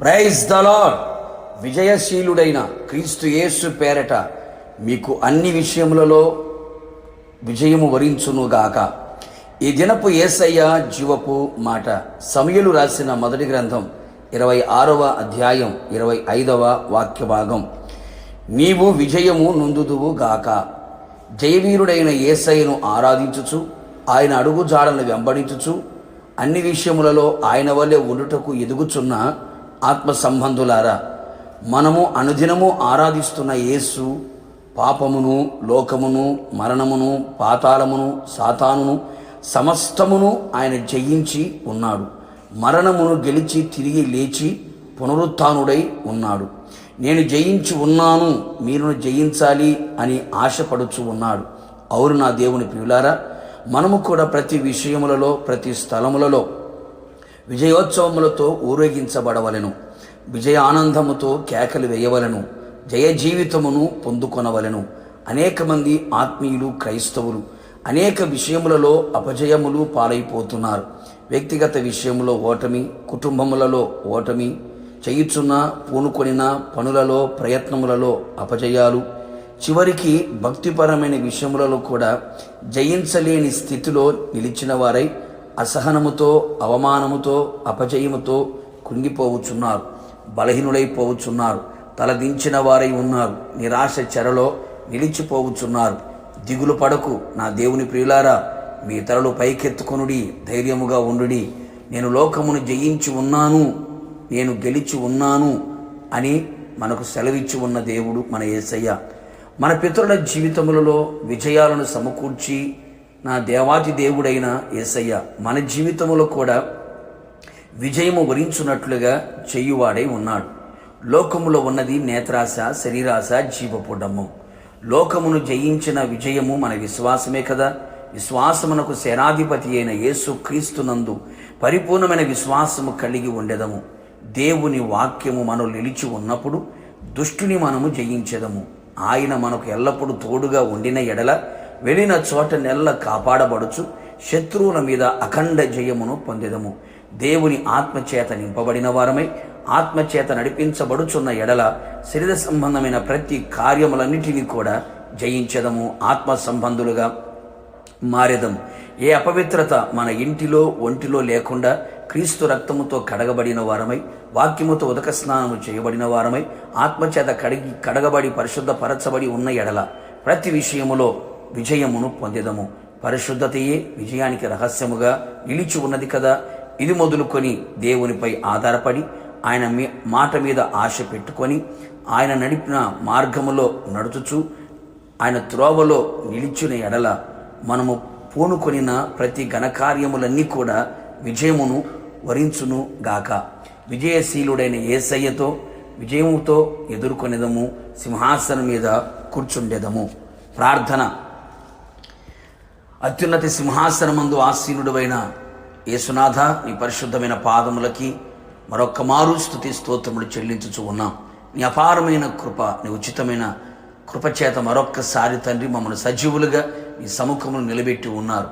Praise the lord. విజయశీలుడైన క్రీస్తు యేసు పేరట మీకు అన్ని విషయములలో విజయము వరించునుగాక. ఈ దినపు యేసయ్య జీవపు మాట. సమూయేలు రాసిన మొదటి గ్రంథం 26వ అధ్యాయం 25వ వాక్య భాగం. నీవు విజయము నొందుదువు గాక. జయవీరుడైన యేసయ్యను ఆరాధించుచు ఆయన అడుగు జాడలను వెంబడించుచు అన్ని విషయములలో ఆయన వల్లే ఉండుటకు ఎదుగుచున్న ఆత్మ సంబంధులారా, మనము అనుదినము ఆరాధిస్తున్న యేసు పాపమును, లోకమును, మరణమును, పాతాళమును, సాతానును సమస్తమును ఆయన జయించి ఉన్నాడు. మరణమును గెలిచి తిరిగి లేచి పునరుత్థానుడై ఉన్నాడు. నేను జయించి ఉన్నాను, మీరును జయించాలి అని ఆశపడుచు ఉన్నాడు. అవును నా దేవుని ప్రియులారా, మనము కూడా ప్రతి విషయములలో, ప్రతి స్థలములలో విజయోత్సవములతో ఊరేగించబడవలెను. విజయ ఆనందముతో కేకలు వేయవలెను. జయ జీవితమును పొందుకొనవలెను. అనేక మంది ఆత్మీయులు, క్రైస్తవులు అనేక విషయములలో అపజయములు పాలైపోతున్నారు. వ్యక్తిగత విషయములో ఓటమి, కుటుంబములలో ఓటమి, చేయుచున్న పూనుకొనిన పనులలో, ప్రయత్నములలో అపజయాలు, చివరికి భక్తిపరమైన విషయములలో కూడా జయించలేని స్థితిలో నిలిచిన వారై అసహనముతో, అవమానముతో, అపజయముతో కుంగిపోవుచున్నారు. బలహీనులైపోవుచున్నారు. తలదించిన వారై ఉన్నారు. నిరాశ చెరలో నిలిచిపోవుచున్నారు. దిగులు పడకు నా దేవుని ప్రియులారా, మీ తలలు పైకెత్తుకొనుడి, ధైర్యముగా ఉండుడి. నేను లోకమును జయించి ఉన్నాను, నేను గెలిచి ఉన్నాను అని మనకు సెలవిచ్చి ఉన్న దేవుడు మన యేసయ్య. మన పితరుల జీవితములలో విజయాలను సమకూర్చి నా దేవాతి దేవుడైన యేసయ్య మన జీవితములో కూడా విజయము వరించున్నట్లుగా చేయువాడై ఉన్నాడు. లోకములో ఉన్నది నేత్రాశ, శరీరాశ, జీవపు డమ్మం. లోకమును జయించిన విజయము మన విశ్వాసమే కదా. విశ్వాసమునకు సేనాధిపతి అయిన యేసు క్రీస్తునందు పరిపూర్ణమైన విశ్వాసము కలిగి ఉండెదము. దేవుని వాక్యము మనలో నిలిచి ఉన్నప్పుడు దుష్టుని మనము జయించెదము. ఆయన మనకు ఎల్లప్పుడూ తోడుగా ఉండిన ఎడల వెళ్ళిన చోట నెల్ల కాపాడబడుచు శత్రువుల మీద అఖండ జయమును పొందెదము. దేవుని ఆత్మచేత నింపబడిన వారమై ఆత్మచేత నడిపించబడుచున్న ఎడల శరీర సంబంధమైన ప్రతి కార్యములన్నిటినీ కూడా జయించెదము. ఆత్మ సంబంధులుగా మారెదము. ఏ అపవిత్రత మన ఇంటిలో, ఒంటిలో లేకుండా క్రీస్తు రక్తముతో కడగబడిన వారమై, వాక్యముతో ఉదక స్నానము చేయబడిన వారమై, ఆత్మచేత కడగబడి పరిశుద్ధపరచబడి ఉన్న ఎడల ప్రతి విషయములో విజయమును పొందెదము. పరిశుద్ధతయే విజయానికి రహస్యముగా నిలిచి ఉన్నది కదా. ఇది మొదలుకొని దేవునిపై ఆధారపడి ఆయన మాట మీద ఆశ పెట్టుకొని ఆయన నడిపిన మార్గములో నడుచుచు ఆయన త్రోవలో నిలిచిన ఎడల మనము పూనుకొనిన ప్రతి ఘనకార్యములన్నీ కూడా విజయమును వరించును గాక. విజయశీలుడైన యేసయ్యతో విజయముతో ఎదుర్కొనేదము. సింహాసనం మీద కూర్చుండేదము. ప్రార్థన. అత్యున్నత సింహాసనమందు ఆసీనుడైన యేసునాథ, నీ పరిశుద్ధమైన పాదములకి మరొక్క మారు స్తుతి స్తోత్రములు చెల్లించుచు ఉన్నాం. నీ అపారమైన కృప, నీ ఉచితమైన కృపచేత మరొక్కసారి తండ్రి మమ్మల్ని సజీవులుగా నీ సముఖమును నిలబెట్టి ఉన్నారు.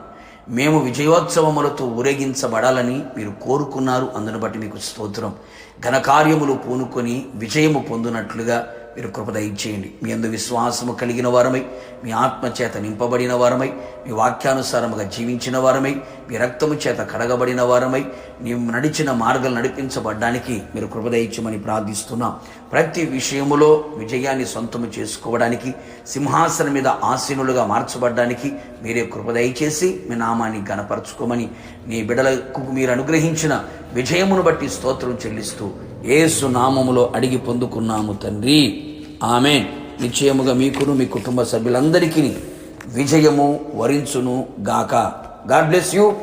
మేము విజయోత్సవములతో ఊరేగించబడాలని మీరు కోరుకున్నారు. అందును బట్టి మీకు స్తోత్రం. ఘనకార్యములు పూనుకొని విజయము పొందినట్లుగా మీరు కృప దయచేయండి. మీ యందు విశ్వాసము కలిగిన వారమై, మీ ఆత్మచేత నింపబడిన వారమై, మీ వాక్యానుసారముగా జీవించిన వారమై, మీ రక్తము చేత కడగబడిన వారమై, నీవు నడిచిన మార్గాలు నడిపించబడ్డానికి మీరు కృప దయచేయమని ప్రార్థిస్తున్నాం. ప్రతి విషయములో విజయాన్ని సొంతము చేసుకోవడానికి, సింహాసనం మీద ఆసీనులుగా మార్చబడ్డానికి మీరే కృప దయచేసి మీ నామాన్ని ఘనపరచుకోమని నీ బిడ్డలకు మీరు అనుగ్రహించిన విజయమును బట్టి స్తోత్రం చెల్లిస్తూ యేసు నామములో అడిగి పొందుకున్నాము తండ్రి. ఆమేన్. నిశ్చయముగా మీకును మీ కుటుంబ సభ్యులందరికీ విజయము వరించును గాక. God bless you.